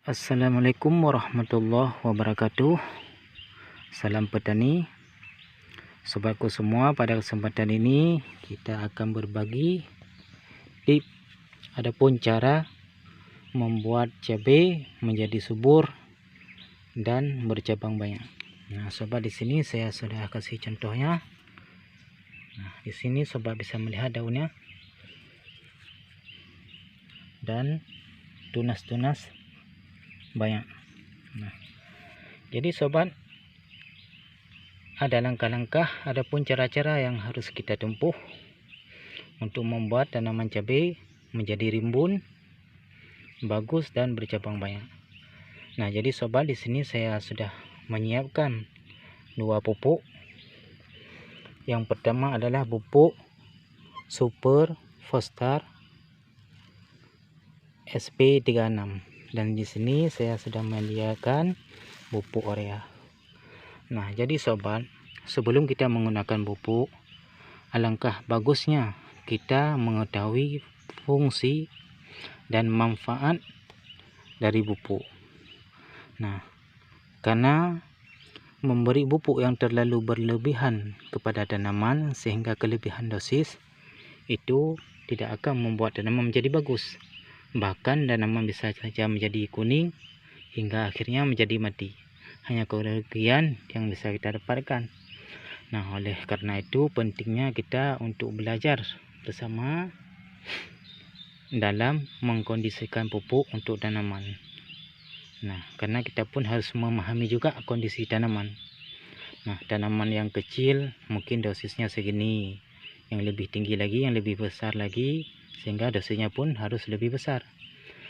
Assalamualaikum warahmatullahi wabarakatuh. Salam petani. Sobatku semua, pada kesempatan ini kita akan berbagi tips adapun cara membuat cabai menjadi subur dan bercabang banyak. Nah, sobat, di sini saya sudah kasih contohnya. Nah, di sini sobat bisa melihat daunnya dan tunas-tunas banyak. Nah, jadi sobat, ada langkah-langkah, adapun cara-cara yang harus kita tempuh untuk membuat tanaman cabai menjadi rimbun, bagus dan bercabang banyak. Nah, jadi sobat, di sini saya sudah menyiapkan dua pupuk. Yang pertama adalah pupuk Super Fostar SP36, dan di sini saya sudah menyediakan pupuk urea. Nah, jadi sobat, sebelum kita menggunakan pupuk, alangkah bagusnya kita mengetahui fungsi dan manfaat dari pupuk. Nah, karena memberi pupuk yang terlalu berlebihan kepada tanaman sehingga kelebihan dosis itu tidak akan membuat tanaman menjadi bagus. Bahkan tanaman bisa saja menjadi kuning hingga akhirnya menjadi mati. Hanya kerugian yang bisa kita dapatkan. Nah, oleh karena itu pentingnya kita untuk belajar bersama dalam mengkondisikan pupuk untuk tanaman. Nah, karena kita pun harus memahami juga kondisi tanaman. Nah, tanaman yang kecil mungkin dosisnya segini, yang lebih tinggi lagi, yang lebih besar lagi, sehingga dosisnya pun harus lebih besar,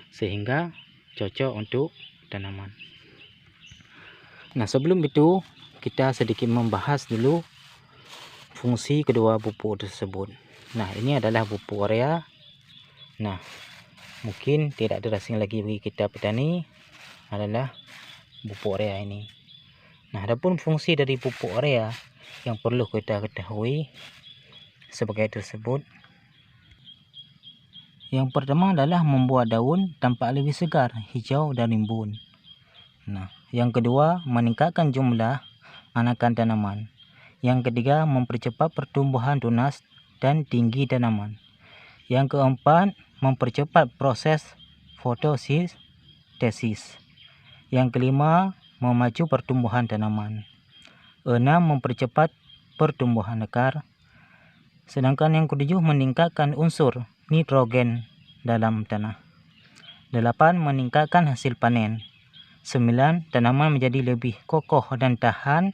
sehingga cocok untuk tanaman. Nah, sebelum itu kita sedikit membahas dulu fungsi kedua pupuk tersebut. Nah, ini adalah pupuk urea. Nah, mungkin tidak terasing lagi bagi kita petani adalah pupuk urea ini. Nah, adapun fungsi dari pupuk urea yang perlu kita ketahui sebagai tersebut. Yang pertama adalah membuat daun tampak lebih segar, hijau dan rimbun. Nah, yang kedua, meningkatkan jumlah anakan tanaman. Yang ketiga, mempercepat pertumbuhan tunas dan tinggi tanaman. Yang keempat, mempercepat proses fotosintesis. Yang kelima, memacu pertumbuhan tanaman. 6. Mempercepat pertumbuhan akar. Sedangkan yang ketujuh, meningkatkan unsur nitrogen dalam tanah. 8. Meningkatkan hasil panen. 9. Tanaman menjadi lebih kokoh dan tahan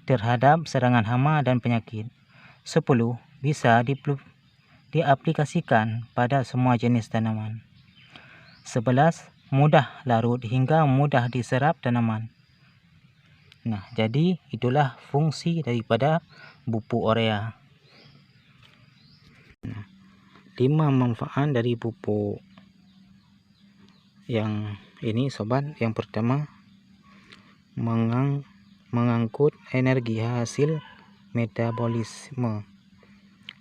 terhadap serangan hama dan penyakit. 10. Bisa diaplikasikan pada semua jenis tanaman. 11. Mudah larut hingga mudah diserap tanaman. Nah, jadi itulah fungsi daripada pupuk urea. 5 manfaat dari pupuk yang ini sobat. Yang pertama, mengangkut energi hasil metabolisme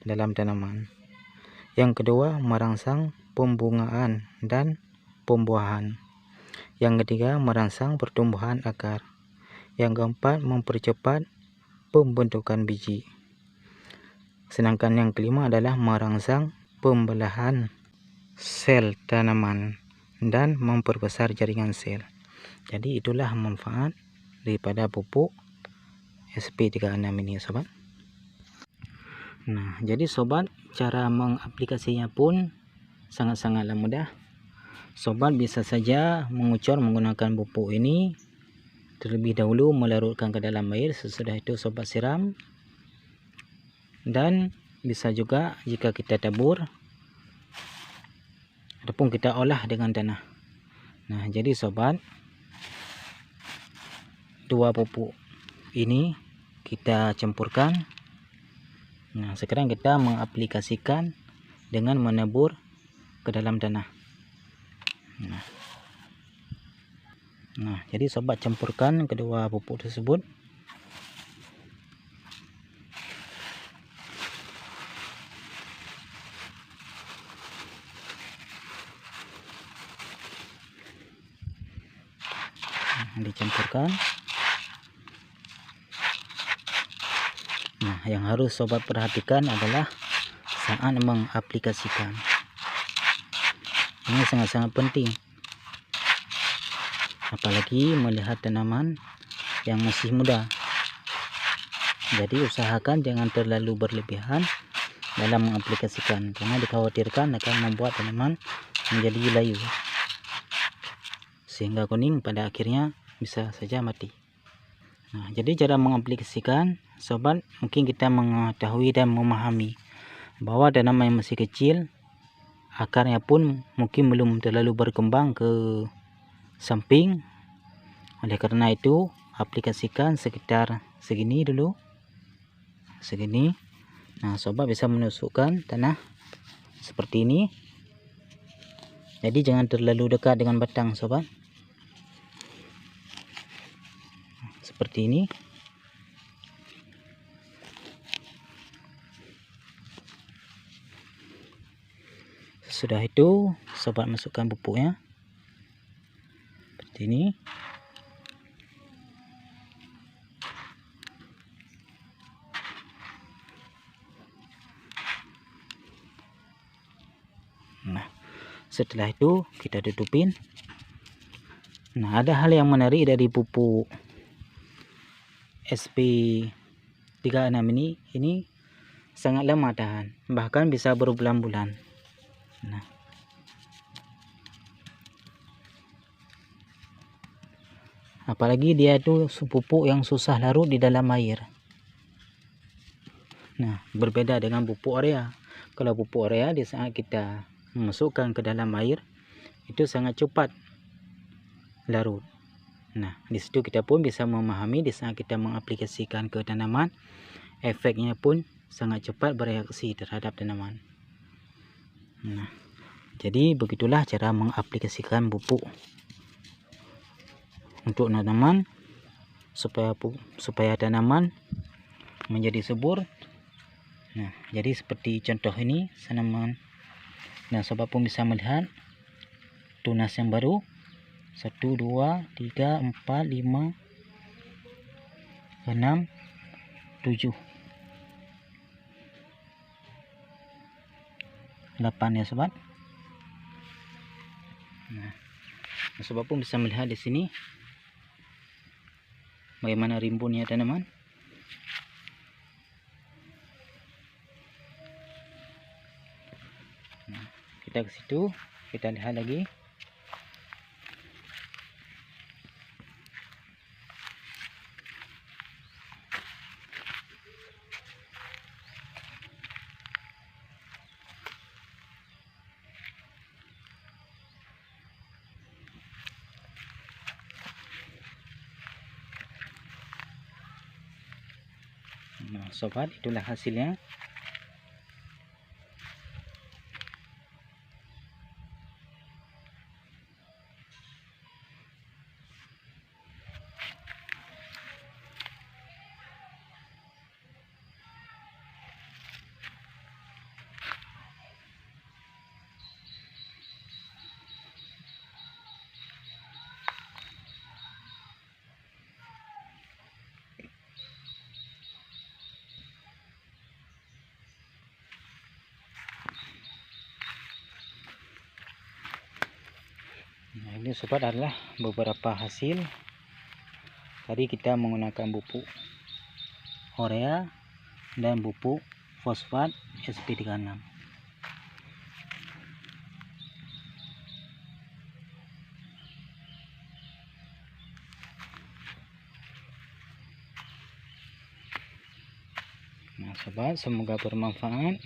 dalam tanaman. Yang kedua, merangsang pembungaan dan pembuahan. Yang ketiga, merangsang pertumbuhan akar. Yang keempat, mempercepat pembentukan biji. Sedangkan yang kelima adalah merangsang pembelahan sel tanaman dan memperbesar jaringan sel. Jadi itulah manfaat daripada pupuk SP36 ini sobat. Nah, jadi sobat, cara mengaplikasinya pun sangat-sangatlah mudah. Sobat bisa saja mengucur menggunakan pupuk ini. Terlebih dahulu melarutkan ke dalam air, sesudah itu sobat siram. Dan bisa juga jika kita tabur ataupun kita olah dengan tanah. Nah, jadi sobat, dua pupuk ini kita campurkan. Nah, sekarang kita mengaplikasikan dengan menabur ke dalam tanah. Nah, jadi sobat campurkan kedua pupuk tersebut. dicampurkan. Nah, yang harus sobat perhatikan adalah saat mengaplikasikan. Ini sangat-sangat penting, apalagi melihat tanaman yang masih muda. Jadi usahakan jangan terlalu berlebihan dalam mengaplikasikan, karena dikhawatirkan akan membuat tanaman menjadi layu sehingga kuning, pada akhirnya bisa saja mati. Nah, jadi cara mengaplikasikan, sobat, mungkin kita mengetahui dan memahami bahwa tanaman yang masih kecil, akarnya pun mungkin belum terlalu berkembang ke samping. Oleh karena itu, aplikasikan sekitar segini dulu, segini. Nah, sobat bisa menusukkan tanah seperti ini. Jadi jangan terlalu dekat dengan batang, sobat. Seperti ini. Sesudah itu, sobat masukkan pupuknya seperti ini. Nah, setelah itu kita tutupin. Nah, ada hal yang menarik dari pupuk SP36 ini sangat lama tahan, bahkan bisa berbulan-bulan. Nah, apalagi dia itu pupuk yang susah larut di dalam air. Nah, berbeda dengan pupuk urea. Kalau pupuk urea, di saat kita memasukkan ke dalam air, itu sangat cepat larut. Nah, di situ kita pun bisa memahami di saat kita mengaplikasikan ke tanaman, efeknya pun sangat cepat bereaksi terhadap tanaman. Nah, jadi begitulah cara mengaplikasikan pupuk untuk tanaman supaya tanaman menjadi subur. Nah, jadi seperti contoh ini tanaman. Nah, sobat pun bisa melihat tunas yang baru. 1, 2, 3, 4, 5, 6, 7, 8 ya, sobat. Nah, sobat pun bisa melihat di sini bagaimana rimbunnya tanaman. Nah, kita ke situ, kita lihat lagi. Nah, sobat, itulah hasilnya. Nah, ini sobat adalah beberapa hasil. Tadi kita menggunakan pupuk urea dan pupuk fosfat SP36. Nah, sobat, semoga bermanfaat.